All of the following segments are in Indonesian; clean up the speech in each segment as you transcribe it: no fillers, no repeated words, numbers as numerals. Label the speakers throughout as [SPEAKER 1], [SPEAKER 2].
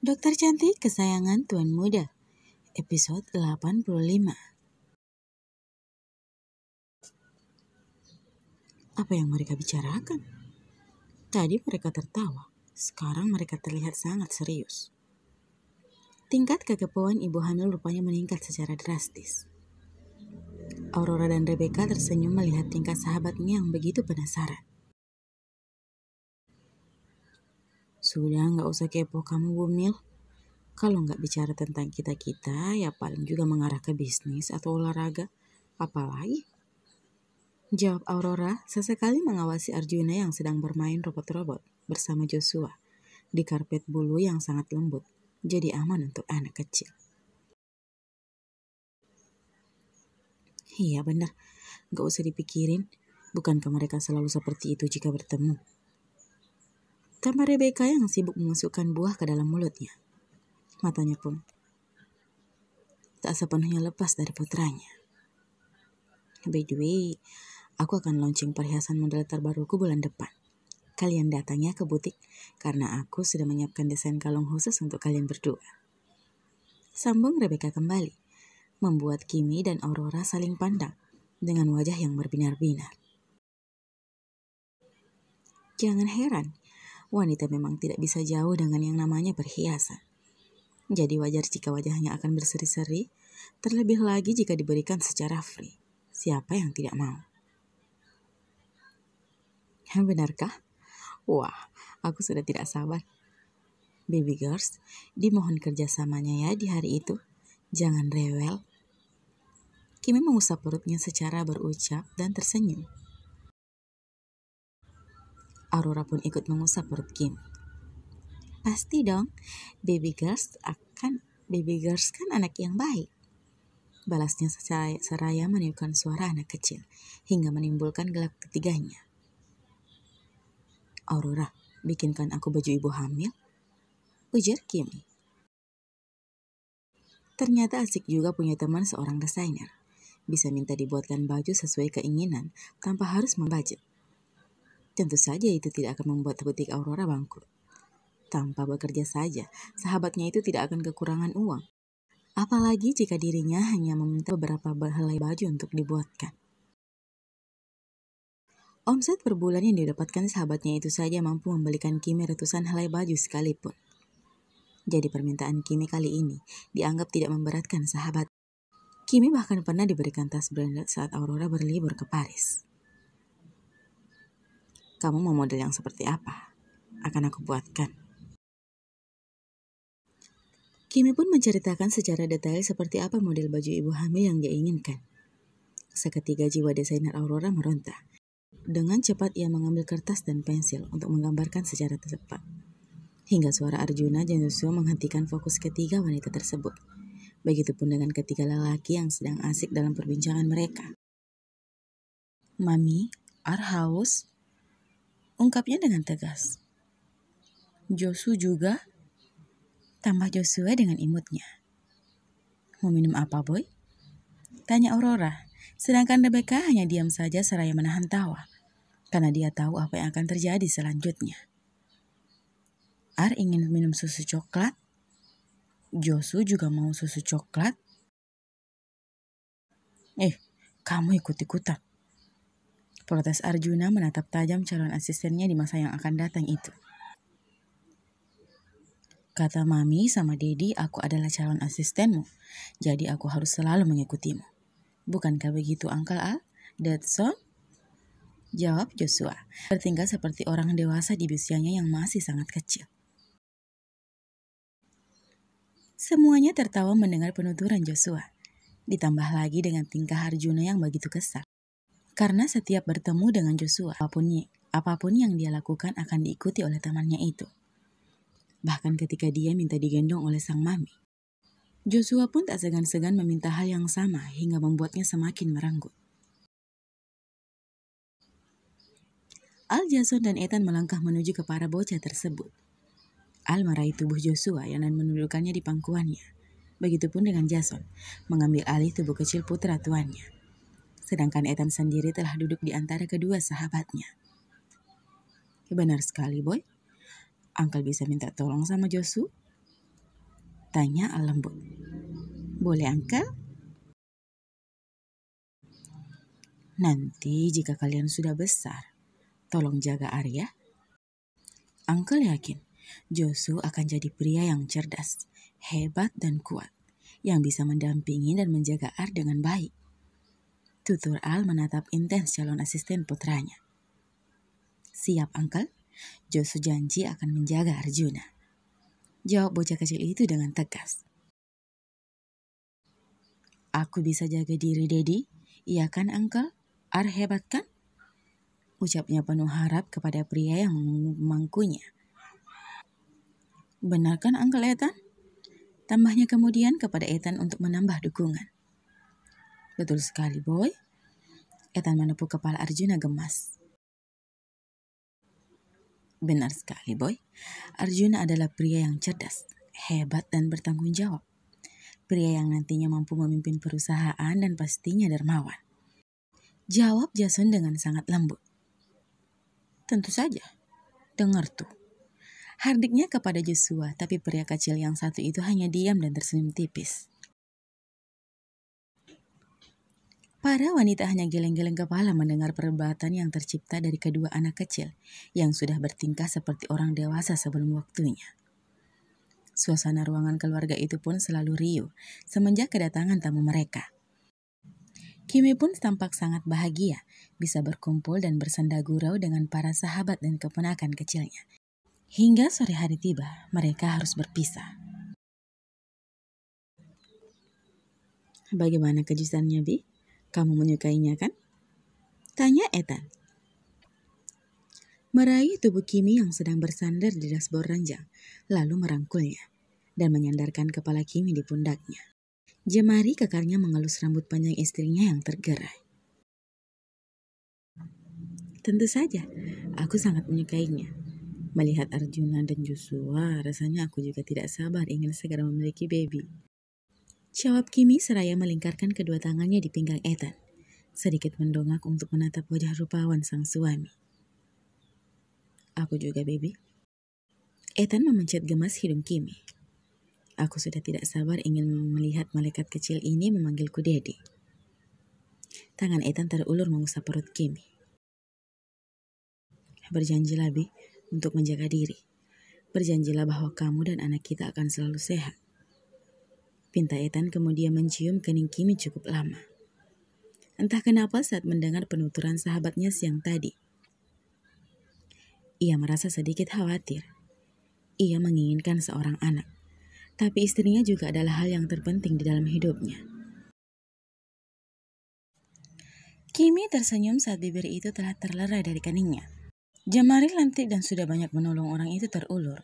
[SPEAKER 1] Dokter cantik kesayangan Tuan Muda, episode 85. Apa yang mereka bicarakan? Tadi mereka tertawa, sekarang mereka terlihat sangat serius. Tingkat kekepoan ibu hamil rupanya meningkat secara drastis. Aurora dan Rebecca tersenyum melihat tingkah sahabatnya yang begitu penasaran. Sudah, nggak usah kepo kamu, Bumil. Kalau nggak bicara tentang kita-kita, ya paling juga mengarah ke bisnis atau olahraga. Apalagi? Jawab Aurora sesekali mengawasi Arjuna yang sedang bermain robot-robot bersama Joshua di karpet bulu yang sangat lembut, jadi aman untuk anak kecil. Iya benar, nggak usah dipikirin. Bukankah mereka selalu seperti itu jika bertemu? Tambah Rebecca yang sibuk memasukkan buah ke dalam mulutnya. Matanya pun tak sepenuhnya lepas dari putranya. By the way, aku akan launching perhiasan model terbaruku bulan depan. Kalian datangnya ke butik karena aku sudah menyiapkan desain kalung khusus untuk kalian berdua. Sambung Rebecca kembali, membuat Kimi dan Aurora saling pandang dengan wajah yang berbinar-binar. Jangan heran, wanita memang tidak bisa jauh dengan yang namanya perhiasan. Jadi wajar jika wajahnya akan berseri-seri, terlebih lagi jika diberikan secara free. Siapa yang tidak mau? Benarkah? Wah, aku sudah tidak sabar. Baby girls, dimohon kerjasamanya ya di hari itu. Jangan rewel. Kimi mengusap perutnya secara berucap dan tersenyum. Aurora pun ikut mengusap perut Kimi. Pasti dong, baby girls kan anak yang baik. Balasnya seraya meniupkan suara anak kecil hingga menimbulkan gelak ketiganya. Aurora, bikinkan aku baju ibu hamil, ujar Kimi. Ternyata asik juga punya teman seorang desainer. Bisa minta dibuatkan baju sesuai keinginan tanpa harus membudget. Tentu saja itu tidak akan membuat butik Aurora bangkrut. Tanpa bekerja saja, sahabatnya itu tidak akan kekurangan uang. Apalagi jika dirinya hanya meminta beberapa helai baju untuk dibuatkan. Omset per bulan yang didapatkan sahabatnya itu saja mampu membelikan Kimi ratusan helai baju sekalipun. Jadi permintaan Kimi kali ini dianggap tidak memberatkan sahabat. Kimi bahkan pernah diberikan tas branded saat Aurora berlibur ke Paris. Kamu mau model yang seperti apa? Akan aku buatkan. Kimi pun menceritakan secara detail seperti apa model baju ibu hamil yang dia inginkan. Seketika jiwa desainer Aurora meronta. Dengan cepat ia mengambil kertas dan pensil untuk menggambarkan secara tepat. Hingga suara Arjuna dan Joshua menghentikan fokus ketiga wanita tersebut. Begitupun dengan ketiga lelaki yang sedang asik dalam perbincangan mereka. Mami, are haus? Ungkapnya dengan tegas. Joshua juga? Tambah Joshua dengan imutnya. Mau minum apa, boy? Tanya Aurora, sedangkan Rebecca hanya diam saja seraya menahan tawa, karena dia tahu apa yang akan terjadi selanjutnya. Ar ingin minum susu coklat? Joshua juga mau susu coklat? Kamu ikut-ikutan. Protes Arjuna menatap tajam calon asistennya di masa yang akan datang itu. Kata Mami sama Dedi, aku adalah calon asistenmu, jadi aku harus selalu mengikutimu. Bukankah begitu, Uncle Al? That's all? Jawab Joshua, bertingkah seperti orang dewasa di usianya yang masih sangat kecil. Semuanya tertawa mendengar penuturan Joshua, ditambah lagi dengan tingkah Arjuna yang begitu kesal. Karena setiap bertemu dengan Joshua, apapun yang dia lakukan akan diikuti oleh temannya itu. Bahkan ketika dia minta digendong oleh sang mami. Joshua pun tak segan-segan meminta hal yang sama hingga membuatnya semakin merenggut. Al, Jason, dan Ethan melangkah menuju ke para bocah tersebut. Al meraih tubuh Joshua dan menundukkannya di pangkuannya. Begitupun dengan Jason, mengambil alih tubuh kecil putra tuannya. Sedangkan Ethan sendiri telah duduk di antara kedua sahabatnya. Benar sekali, boy. Uncle bisa minta tolong sama Joshua? Tanya Al lembut. Boleh Uncle? Nanti jika kalian sudah besar, tolong jaga Arya. Uncle yakin Josu akan jadi pria yang cerdas, hebat dan kuat, yang bisa mendampingi dan menjaga Ar dengan baik. Tutur Al menatap intens calon asisten putranya. Siap Uncle, Josu janji akan menjaga Arjuna. Jawab bocah kecil itu dengan tegas. Aku bisa jaga diri Dedi, iya kan Uncle? Ar hebat kan? Ucapnya penuh harap kepada pria yang memangkunya. Benar kan Uncle Ethan? Tambahnya kemudian kepada Ethan untuk menambah dukungan. Betul sekali boy. Ethan menepuk kepala Arjuna gemas. Benar sekali boy. Arjuna adalah pria yang cerdas, hebat dan bertanggung jawab. Pria yang nantinya mampu memimpin perusahaan dan pastinya dermawan. Jawab Jason dengan sangat lembut. Tentu saja. Dengar tuh. Hardiknya kepada Joshua, tapi pria kecil yang satu itu hanya diam dan tersenyum tipis. Para wanita hanya geleng-geleng kepala mendengar perdebatan yang tercipta dari kedua anak kecil yang sudah bertingkah seperti orang dewasa sebelum waktunya. Suasana ruangan keluarga itu pun selalu riuh semenjak kedatangan tamu mereka. Kimi pun tampak sangat bahagia bisa berkumpul dan bersenda gurau dengan para sahabat dan keponakan kecilnya. Hingga sore hari tiba, mereka harus berpisah. Bagaimana kejutannya, Bi? Kamu menyukainya kan? Tanya Ethan. Meraih tubuh Kimi yang sedang bersandar di dashboard ranjang, lalu merangkulnya dan menyandarkan kepala Kimi di pundaknya. Jemari kekarnya mengelus rambut panjang istrinya yang tergerai. Tentu saja, aku sangat menyukainya. Melihat Arjuna dan Joshua, rasanya aku juga tidak sabar ingin segera memiliki baby. Jawab Kimi seraya melingkarkan kedua tangannya di pinggang Ethan, sedikit mendongak untuk menatap wajah rupawan sang suami. Aku juga, baby. Ethan memencet gemas hidung Kimi. Aku sudah tidak sabar ingin melihat malaikat kecil ini memanggilku Daddy. Tangan Ethan terulur mengusap perut Kimi. Berjanjilah, Bi, untuk menjaga diri. Berjanjilah bahwa kamu dan anak kita akan selalu sehat. Pinta Ethan kemudian mencium kening Kimi cukup lama. Entah kenapa saat mendengar penuturan sahabatnya siang tadi, ia merasa sedikit khawatir. Ia menginginkan seorang anak, tapi istrinya juga adalah hal yang terpenting di dalam hidupnya. Kimi tersenyum saat bibir itu telah terlerai dari keningnya. Jemari lentik dan sudah banyak menolong orang itu terulur,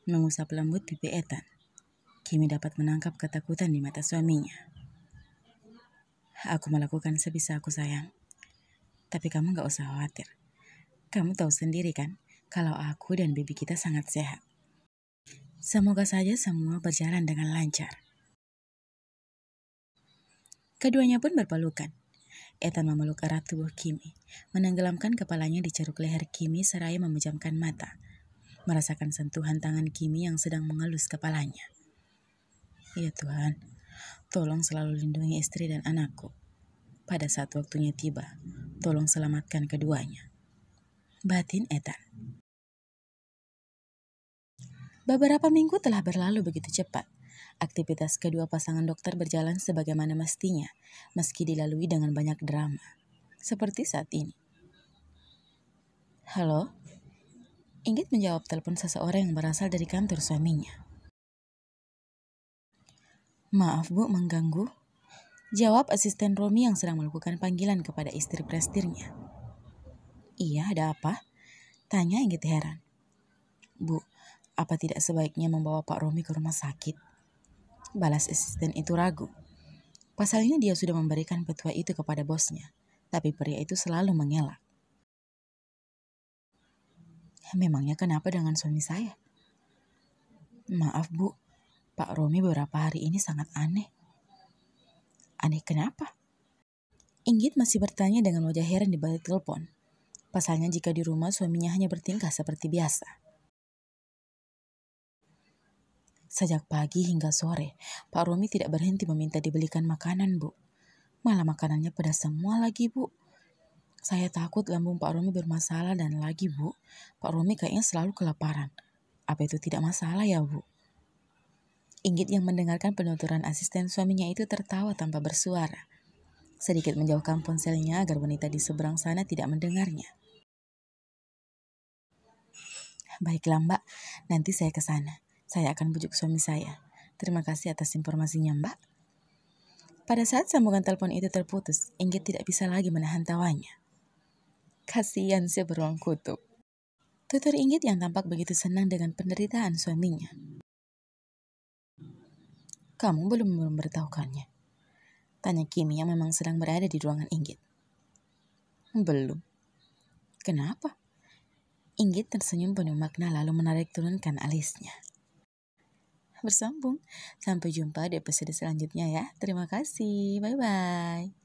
[SPEAKER 1] mengusap lembut pipi Ethan. Kimi dapat menangkap ketakutan di mata suaminya. Aku melakukan sebisa aku sayang. Tapi kamu gak usah khawatir. Kamu tahu sendiri kan, kalau aku dan baby kita sangat sehat. Semoga saja semua berjalan dengan lancar. Keduanya pun berpelukan. Ethan memeluk erat tubuh Kimi, menenggelamkan kepalanya di ceruk leher Kimi seraya memejamkan mata, merasakan sentuhan tangan Kimi yang sedang mengelus kepalanya. Ya Tuhan, tolong selalu lindungi istri dan anakku. Pada saat waktunya tiba, tolong selamatkan keduanya. Batin Ethan. Beberapa minggu telah berlalu begitu cepat. Aktivitas kedua pasangan dokter berjalan sebagaimana mestinya, meski dilalui dengan banyak drama. Seperti saat ini. Halo? Inggit menjawab telepon seseorang yang berasal dari kantor suaminya. Maaf Bu, mengganggu. Jawab asisten Romi yang sedang melakukan panggilan kepada istri prestirnya. Iya, ada apa? Tanya Inggit heran. Bu, apa tidak sebaiknya membawa Pak Romi ke rumah sakit? Balas asisten itu ragu. Pasalnya dia sudah memberikan petua itu kepada bosnya, tapi pria itu selalu mengelak. Memangnya kenapa dengan suami saya? Maaf Bu, Pak Romi beberapa hari ini sangat aneh. Aneh kenapa? Inggit masih bertanya dengan wajah heran di balik telepon. Pasalnya jika di rumah suaminya hanya bertingkah seperti biasa. Sejak pagi hingga sore, Pak Romi tidak berhenti meminta dibelikan makanan, Bu. Malah makanannya pedas semua lagi, Bu. Saya takut lambung Pak Romi bermasalah dan lagi, Bu, Pak Romi kayaknya selalu kelaparan. Apa itu tidak masalah ya, Bu? Inggit yang mendengarkan penuturan asisten suaminya itu tertawa tanpa bersuara. Sedikit menjauhkan ponselnya agar wanita di seberang sana tidak mendengarnya. Baiklah, Mbak, nanti saya ke sana. Saya akan bujuk suami saya. Terima kasih atas informasinya, Mbak. Pada saat sambungan telepon itu terputus, Inggit tidak bisa lagi menahan tawanya. Kasihan si beruang kutub. Tutur Inggit yang tampak begitu senang dengan penderitaan suaminya. Kamu belum memberitahukannya? Tanya Kimi yang memang sedang berada di ruangan Inggit. Belum. Kenapa? Inggit tersenyum penuh makna lalu menarik turunkan alisnya. Bersambung. Sampai jumpa di episode selanjutnya ya. Terima kasih. Bye-bye.